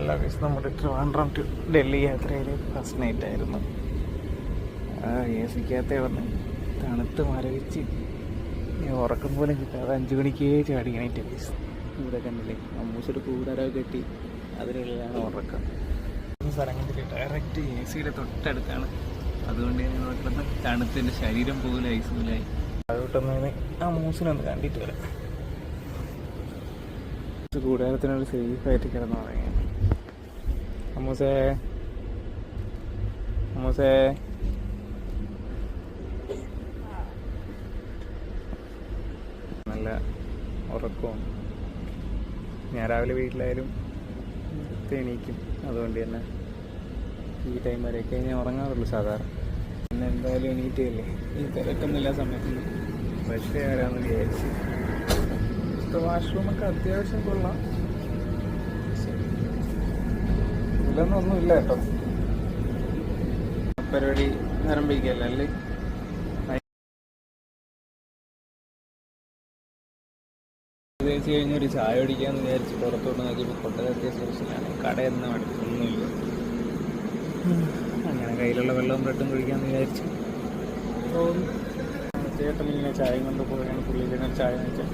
Hello guys, നമ്മുടെ Trivandrum to Delhi യാത്രയിൽ first night ആയിരുന്നു. എ സിക്കകത്തെ വന്ന് തണുത്ത് മരവിച്ച് ഉറക്കം പോലും കിട്ടാതെ 5 മണിക്കേ ചാടി കഴിഞ്ഞിട്ട് ഗൈസ്. ഇവിടെ കണ്ടില്ലേ, അമ്മൂസൊരു കൂടാരൊക്കെ കെട്ടി അതിനുള്ളിലാണ് ഉറക്കം. സ്ഥലം കണ്ടില്ലേ, ഡയറക്റ്റ് എ സിയുടെ തൊട്ടടുത്താണ്. അതുകൊണ്ട് ഞാൻ നോക്കുന്നത് തണുത്തിൻ്റെ ശരീരം പോലും ഐസ് പോലായി. അതുകൊണ്ടൊന്ന് അമ്മൂസിനൊന്ന് കണ്ടിട്ട് വരാം. കൂടാരത്തിനൊരു സേഫായിട്ട് കിടന്നു തുടങ്ങി. അമ്മൂസേ അമ്മൂസേ നല്ല ഉറക്കവും. ഞാൻ രാവിലെ വീട്ടിലായാലും എണീക്കും. അതുകൊണ്ട് തന്നെ ഈ ടൈം വരെയൊക്കെ ഞാൻ ഉറങ്ങാറുള്ളൂ സാധാരണ. പിന്നെ എന്തായാലും എണീറ്റല്ലേ, ഈ തിരക്കൊന്നുമില്ല സമയത്ത് ഫ്രഷ് ചെയ്യാറാന്ന് വിചാരിച്ച്. വാഷ്റൂമൊക്കെ അത്യാവശ്യം കൊള്ളാം, ഇതിലൊന്നൊന്നുമില്ല കേട്ടോ. പരിപാടി ആരംഭിക്കല്ലേ അല്ലേ? തേച്ച് കഴിഞ്ഞൊരു ചായ കുടിക്കാമെന്ന് വിചാരിച്ച് പുറത്തോട്ട് നോക്കിയപ്പോൾ കൊട്ടകത്തിയ സോസിലാണ്. കടയൊന്നും അടുത്തൊന്നുമില്ല. അങ്ങനെ കയ്യിലുള്ള വെള്ളവും ബ്രെഡും കുഴിക്കാമെന്ന് വിചാരിച്ചു. ചേട്ടൻ ഇങ്ങനെ ചായ കൊണ്ട് പോയാണ്. പുള്ളിയിലിങ്ങനെ ചായ വെച്ചാൽ